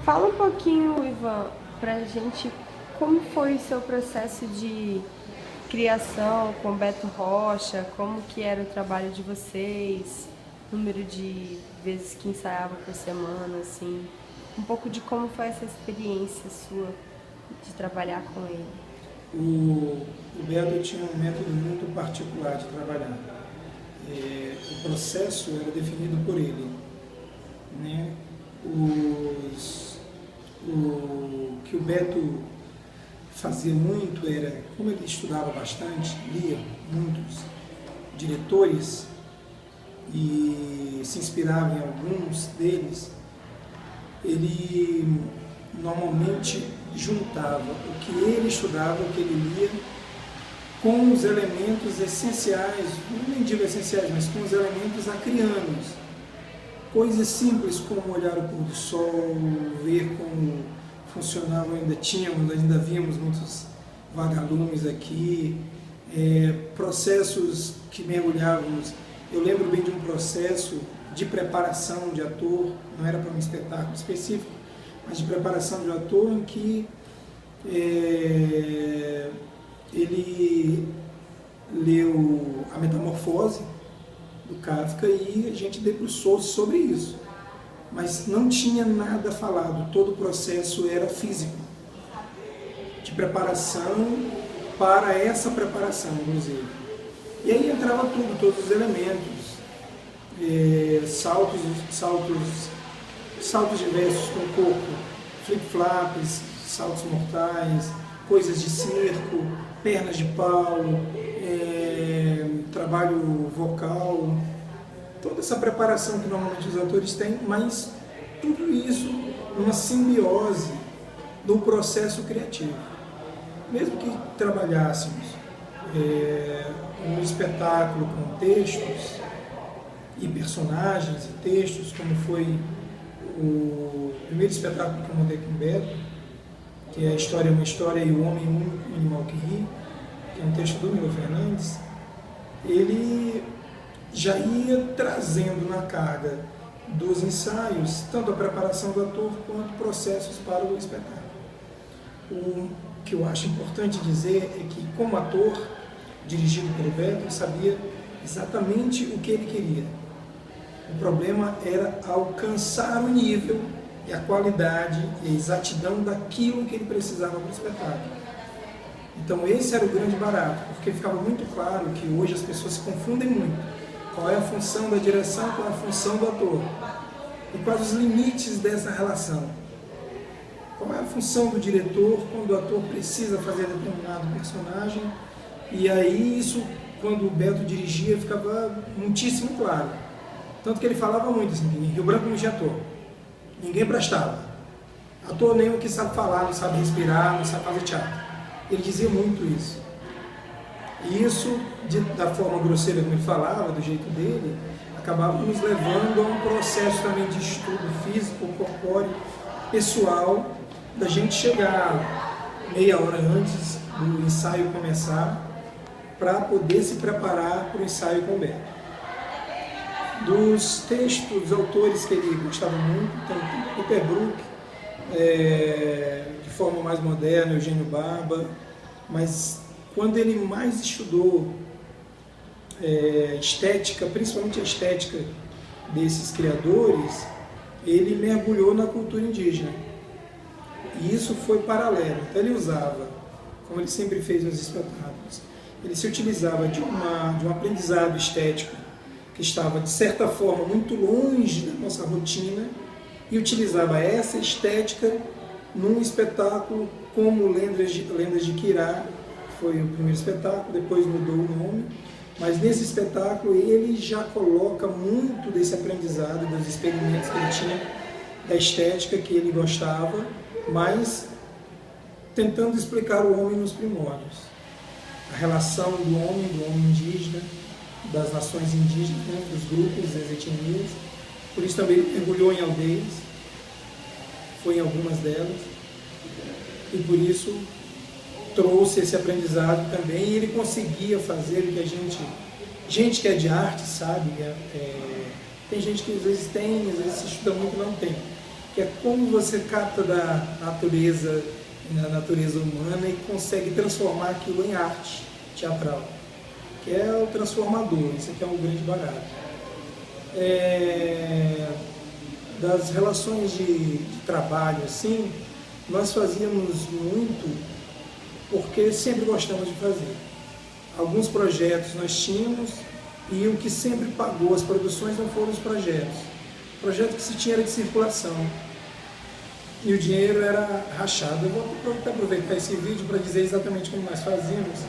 Fala um pouquinho, Ivan, pra gente como foi o seu processo de criação com o Beto Rocha, como que era o trabalho de vocês, número de vezes que ensaiava por semana, assim, um pouco de como foi essa experiência sua de trabalhar com ele. O Beto tinha um método muito particular de trabalhar. O processo era definido por ele, né? O que o Beto fazia muito era, como ele estudava bastante, lia muitos diretores e se inspirava em alguns deles, ele normalmente juntava o que ele estudava, o que ele lia, com os elementos essenciais, não nem digo essenciais, mas com os elementos acrianos. Coisas simples como olhar o pôr do sol, ver como funcionava, ainda víamos muitos vagalumes aqui, processos que mergulhávamos. Eu lembro bem de um processo de preparação de ator, não era para um espetáculo específico, mas de preparação de ator em que ele leu A Metamorfose, do Kafka, e a gente debruçou-se sobre isso. Mas não tinha nada falado, todo o processo era físico, de preparação para essa preparação, inclusive. E aí entrava tudo, todos os elementos, saltos diversos com o corpo, flip-flaps, saltos mortais, coisas de circo, pernas de pau, trabalho vocal, toda essa preparação que normalmente os atores têm, mas tudo isso numa simbiose do processo criativo. Mesmo que trabalhássemos um espetáculo com textos e personagens e textos, como foi o primeiro espetáculo que eu montei com o Beto, que é A História é uma História e o Homem é o Único Animal que Ri, que é um texto do Milo Fernandes, ele já ia trazendo na carga dos ensaios tanto a preparação do ator quanto processos para o espetáculo. O que eu acho importante dizer é que, como ator, dirigido pelo Beto, eu sabia exatamente o que ele queria. O problema era alcançar o nível e a qualidade e a exatidão daquilo que ele precisava para o espetáculo. Então esse era o grande barato, porque ficava muito claro que hoje as pessoas se confundem muito. Qual é a função da direção, qual é a função do ator? E quais os limites dessa relação? Qual é a função do diretor quando o ator precisa fazer determinado personagem? E aí isso, quando o Beto dirigia, ficava muitíssimo claro. Tanto que ele falava muito assim, em Rio Branco não tinha ator. Ninguém prestava. Ator nenhum que sabe falar, não sabe respirar, não sabe fazer teatro. Ele dizia muito isso. E isso, da forma grosseira como ele falava, do jeito dele, acabava nos levando a um processo também de estudo físico, corpóreo, pessoal, da gente chegar meia hora antes do ensaio começar, para poder se preparar para o ensaio com o Beto. Dos textos, dos autores que ele gostava muito, tem Peter Brook, de forma mais moderna, Eugênio Barba, mas quando ele mais estudou estética, principalmente a estética desses criadores, ele mergulhou na cultura indígena. E isso foi paralelo. Então ele usava, como ele sempre fez nos espetáculos, ele se utilizava de um aprendizado estético que estava, de certa forma, muito longe da nossa rotina, e utilizava essa estética num espetáculo como Lendas de Quirá, que foi o primeiro espetáculo, depois mudou o nome, mas nesse espetáculo ele já coloca muito desse aprendizado, dos experimentos que ele tinha, da estética que ele gostava, mas tentando explicar o homem nos primórdios. A relação do homem indígena, das nações indígenas, né, dos grupos, das etnias. Por isso também ele mergulhou em aldeias, foi em algumas delas, e por isso trouxe esse aprendizado também, e ele conseguia fazer o que a gente que é de arte sabe, tem gente que às vezes tem, às vezes se estuda muito e não tem, que é como você capta da natureza, na natureza humana, e consegue transformar aquilo em arte teatral, que é o transformador. Isso aqui é um grande barato. Das relações de trabalho, assim, nós fazíamos muito porque sempre gostamos de fazer. Alguns projetos nós tínhamos, e o que sempre pagou as produções não foram os projetos. O projeto que se tinha era de circulação, e o dinheiro era rachado. Eu vou aproveitar esse vídeo para dizer exatamente como nós fazíamos,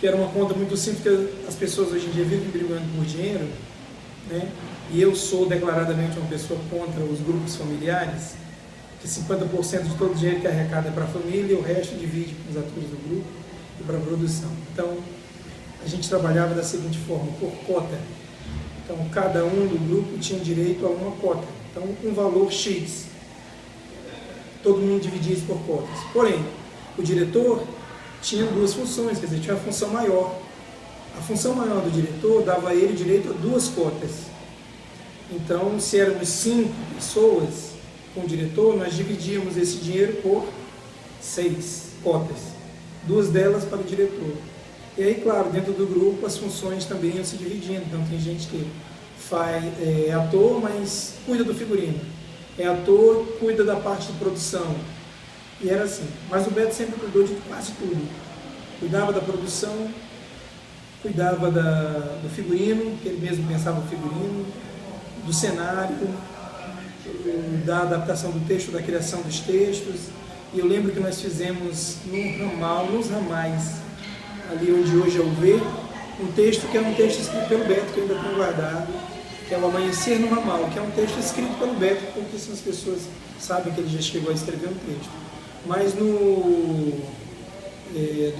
que era uma conta muito simples, porque as pessoas hoje em dia vivem brigando por dinheiro, né? E eu sou declaradamente uma pessoa contra os grupos familiares, que 50% de todo o dinheiro que arrecada é para a família e o resto divide com os atores do grupo e para a produção. Então, a gente trabalhava da seguinte forma, por cota. Então, cada um do grupo tinha direito a uma cota. Então, um valor X. Todo mundo dividia isso por cotas. Porém, o diretor tinha duas funções, quer dizer, tinha uma função maior. A função maior do diretor dava a ele direito a duas cotas. Então, se éramos 5 pessoas com o diretor, nós dividíamos esse dinheiro por 6 cotas. 2 delas para o diretor. E aí, claro, dentro do grupo as funções também iam se dividindo. Então, tem gente que é ator, mas cuida do figurino. É ator, cuida da parte de produção. E era assim. Mas o Beto sempre cuidou de quase tudo. Cuidava da produção, cuidava do figurino, que ele mesmo pensava o figurino, do cenário, da adaptação do texto, da criação dos textos. E eu lembro que nós fizemos nos ramais, ali onde hoje é o V, um texto que é um texto escrito pelo Beto, que eu ainda tenho guardado, que é o Amanhecer no Ramal, que é um texto escrito pelo Beto, porque as pessoas sabem que ele já chegou a escrever um texto. Mas do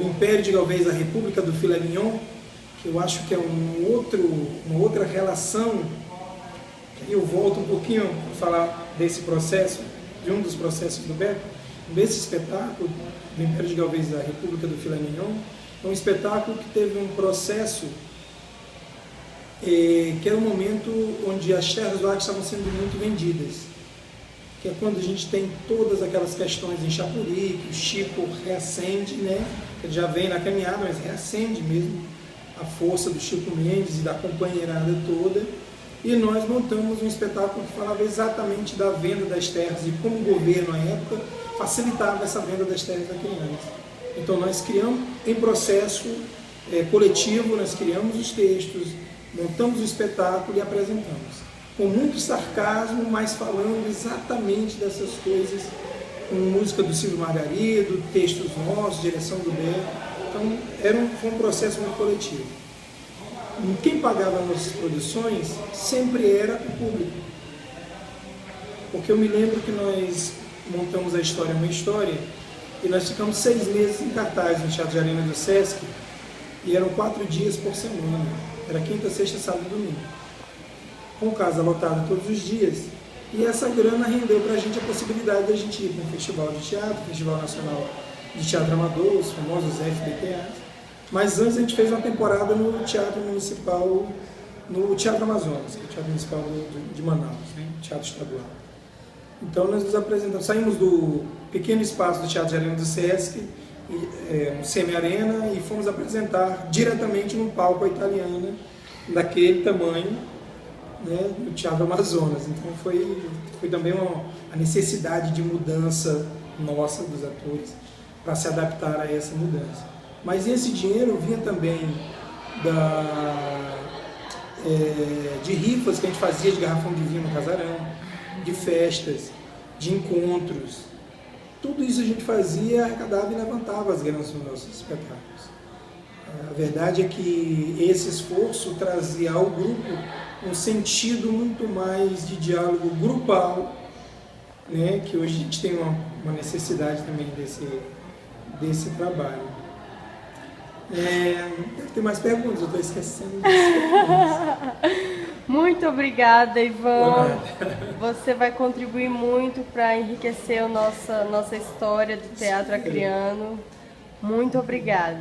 Império de Galvez à República, do Filé Mignon, que eu acho que é uma outra relação, que eu volto um pouquinho para falar desse processo, de um dos processos do Beto, desse espetáculo, do Império de Galvez à República, do Filé Mignon. É um espetáculo que teve um processo que era um momento onde as terras do Acre estavam sendo muito vendidas, que é quando a gente tem todas aquelas questões em Chapuri, que o Chico reacende, né? Ele já vem na caminhada, mas reacende mesmo a força do Chico Mendes e da companheirada toda, e nós montamos um espetáculo que falava exatamente da venda das terras e como o governo, na época, facilitava essa venda das terras aquilianas. Então nós criamos, em processo coletivo, nós criamos os textos, montamos o espetáculo e apresentamos. Com muito sarcasmo, mas falando exatamente dessas coisas, com música do Silvio Margarido, textos nossos, direção do Beto. Então foi um processo muito coletivo. Quem pagava nossas produções sempre era o público. Porque eu me lembro que nós montamos a história Uma História, e nós ficamos 6 meses em cartaz no Teatro de Arena do Sesc, e eram 4 dias por semana. Era quinta, sexta, sábado e domingo. Com casa lotada todos os dias. E essa grana rendeu para a gente a possibilidade de a gente ir para um festival de teatro, Festival Nacional de Teatro Amador, os famosos FBTAs. Mas antes a gente fez uma temporada no Teatro Municipal, no Teatro Amazonas, que é o Teatro Municipal de Manaus, né? Teatro Estadual. Então nós nos apresentamos, saímos do pequeno espaço do Teatro de Arena do Sesc, um semi-arena, e fomos apresentar diretamente num palco à italiana, daquele tamanho, né, no Teatro Amazonas. Então foi também a necessidade de mudança nossa, dos atores, para se adaptar a essa mudança. Mas esse dinheiro vinha também de rifas que a gente fazia de garrafão de vinho no casarão, de festas, de encontros. Tudo isso a gente fazia, arrecadava e levantava as granas nos nossos espetáculos. A verdade é que esse esforço trazia ao grupo um sentido muito mais de diálogo grupal, né, que hoje a gente tem uma necessidade também desse trabalho. Deve ter mais perguntas, eu estou esquecendo das perguntas. Muito obrigada, Ivan. Você vai contribuir muito para enriquecer a nossa história do teatro acreano. Muito obrigada.